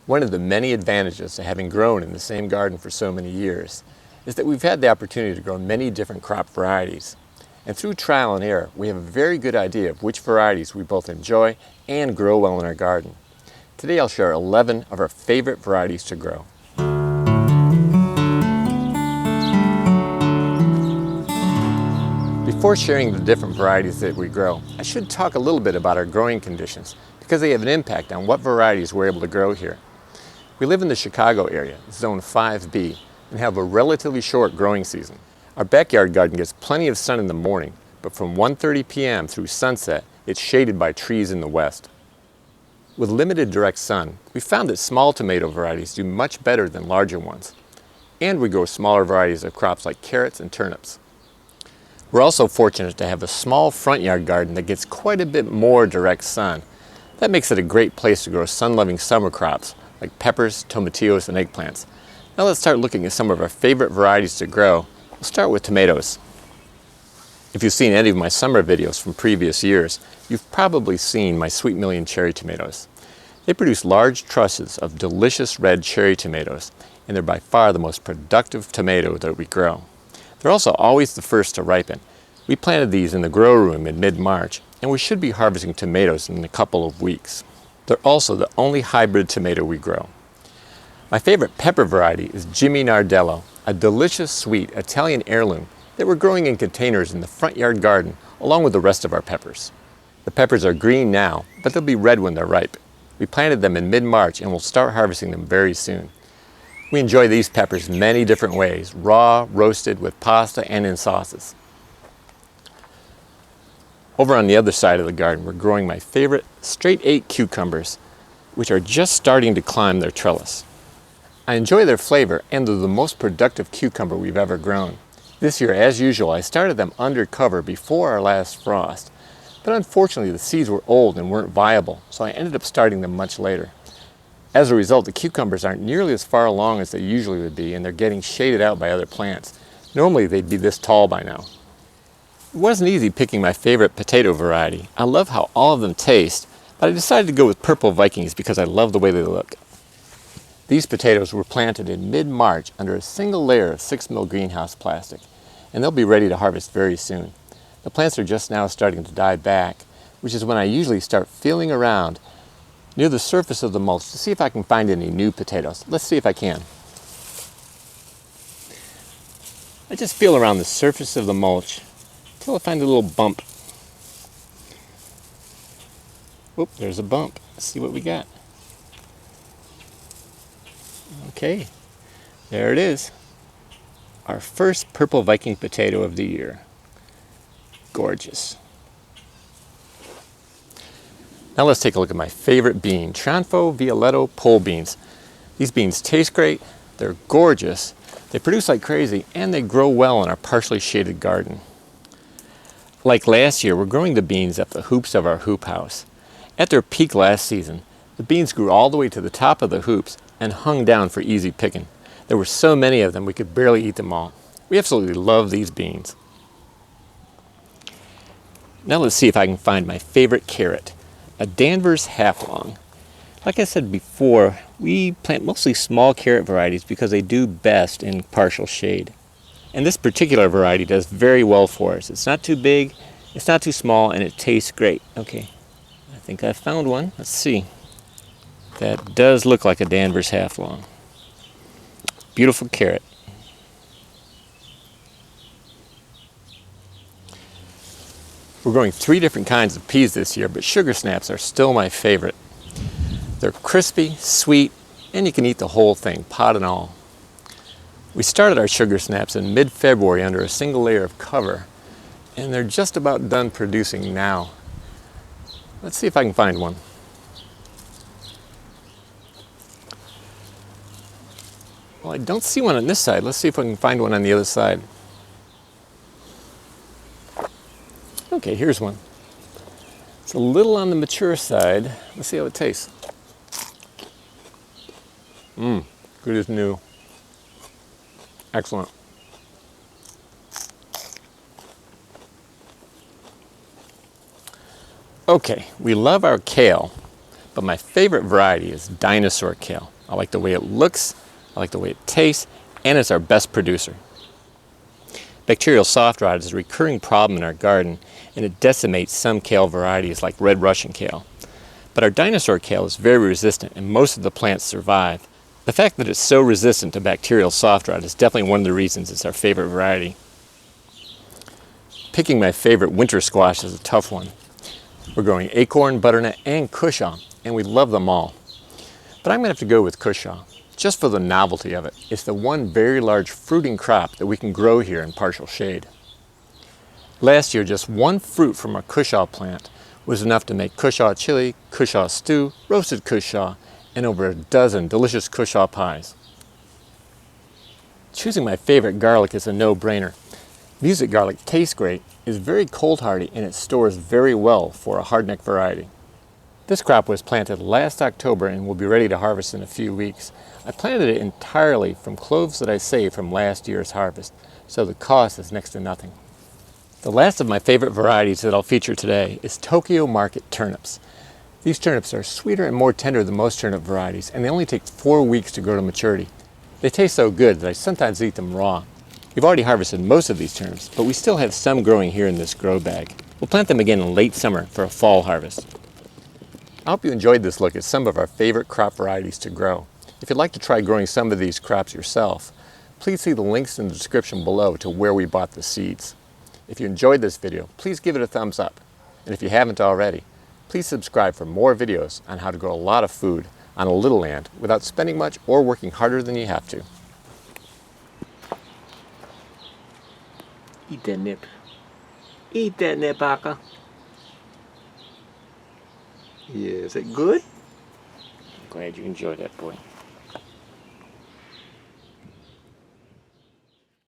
One of the many advantages to having grown in the same garden for so many years is that we've had the opportunity to grow many different crop varieties. And through trial and error, we have a very good idea of which varieties we both enjoy and grow well in our garden. Today I'll share 11 of our favorite varieties to grow. Before sharing the different varieties that we grow, I should talk a little bit about our growing conditions because they have an impact on what varieties we're able to grow here. We live in the Chicago area, zone 5B, and have a relatively short growing season. Our backyard garden gets plenty of sun in the morning, but from 1:30 p.m. through sunset, it's shaded by trees in the west. With limited direct sun, we found that small tomato varieties do much better than larger ones, and we grow smaller varieties of crops like carrots and turnips. We're also fortunate to have a small front yard garden that gets quite a bit more direct sun. That makes it a great place to grow sun-loving summer crops like peppers, tomatillos, and eggplants. Now let's start looking at some of our favorite varieties to grow. We'll start with tomatoes. If you've seen any of my summer videos from previous years, you've probably seen my Sweet Million cherry tomatoes. They produce large trusses of delicious red cherry tomatoes, and they're by far the most productive tomato that we grow. They're also always the first to ripen. We planted these in the grow room in mid-March, and we should be harvesting tomatoes in a couple of weeks. They're also the only hybrid tomato we grow. My favorite pepper variety is Jimmy Nardello, a delicious sweet Italian heirloom that we're growing in containers in the front yard garden along with the rest of our peppers. The peppers are green now, but they'll be red when they're ripe. We planted them in mid-March and we'll start harvesting them very soon. We enjoy these peppers many different ways, raw, roasted, with pasta, and in sauces. Over on the other side of the garden, we're growing my favorite straight 8 cucumbers, which are just starting to climb their trellis. I enjoy their flavor, and they're the most productive cucumber we've ever grown. This year, as usual, I started them under cover before our last frost, but unfortunately the seeds were old and weren't viable, so I ended up starting them much later. As a result, the cucumbers aren't nearly as far along as they usually would be, and they're getting shaded out by other plants. Normally they'd be this tall by now. It wasn't easy picking my favorite potato variety. I love how all of them taste, but I decided to go with purple Vikings because I love the way they look. These potatoes were planted in mid-March under a single layer of 6mm greenhouse plastic, and they'll be ready to harvest very soon. The plants are just now starting to die back, which is when I usually start feeling around near the surface of the mulch to see if I can find any new potatoes. Let's see if I can. I just feel around the surface of the mulch until I find a little bump. Oop, there's a bump. Let's see what we got. Okay, there it is. Our first purple Viking potato of the year. Gorgeous. Now let's take a look at my favorite bean, Trionfo violetto pole beans. These beans taste great, they're gorgeous, they produce like crazy, and they grow well in our partially shaded garden. Like last year, we're growing the beans up the hoops of our hoop house. At their peak last season, the beans grew all the way to the top of the hoops and hung down for easy picking. There were so many of them we could barely eat them all. We absolutely love these beans. Now let's see if I can find my favorite carrot, a Danver's half-long. Like I said before, we plant mostly small carrot varieties because they do best in partial shade. And this particular variety does very well for us. It's not too big, it's not too small, and it tastes great. Okay, I think I found one. Let's see. That does look like a Danver's half-long. Beautiful carrot. We're growing 3 different kinds of peas this year, but sugar snaps are still my favorite. They're crispy, sweet, and you can eat the whole thing, pod and all. We started our sugar snaps in mid-February under a single layer of cover, and they're just about done producing now. Let's see if I can find one. Well, I don't see one on this side. Let's see if I can find one on the other side. Okay, here's one. It's a little on the mature side. Let's see how it tastes. Good as new. Excellent. Okay, we love our kale, but my favorite variety is Dinosaur kale. I like the way it looks, I like the way it tastes, and it's our best producer. Bacterial soft rot is a recurring problem in our garden, and it decimates some kale varieties like red Russian kale. But our dinosaur kale is very resistant, and most of the plants survive. The fact that it's so resistant to bacterial soft rot is definitely one of the reasons it's our favorite variety. Picking my favorite winter squash is a tough one. We're growing acorn, butternut, and Cushaw, and we love them all. But I'm going to have to go with Cushaw, just for the novelty of it. It's the one very large fruiting crop that we can grow here in partial shade. Last year, just one fruit from our Cushaw plant was enough to make Cushaw chili, Cushaw stew, roasted Cushaw, and over a dozen delicious Cushaw pies. Choosing my favorite garlic is a no-brainer. Music garlic tastes great, is very cold hardy, and it stores very well for a hardneck variety. This crop was planted last October and will be ready to harvest in a few weeks. I planted it entirely from cloves that I saved from last year's harvest, so the cost is next to nothing. The last of my favorite varieties that I'll feature today is Tokyo Market turnips. These turnips are sweeter and more tender than most turnip varieties, and they only take 4 weeks to grow to maturity. They taste so good that I sometimes eat them raw. We've already harvested most of these turnips, but we still have some growing here in this grow bag. We'll plant them again in late summer for a fall harvest. I hope you enjoyed this look at some of our favorite crop varieties to grow. If you'd like to try growing some of these crops yourself, please see the links in the description below to where we bought the seeds. If you enjoyed this video, please give it a thumbs up. And if you haven't already, please subscribe for more videos on how to grow a lot of food on a little land without spending much or working harder than you have to. Eat that nip. Eat that nip, Aka. Yeah, is it good? I'm glad you enjoyed that, boy.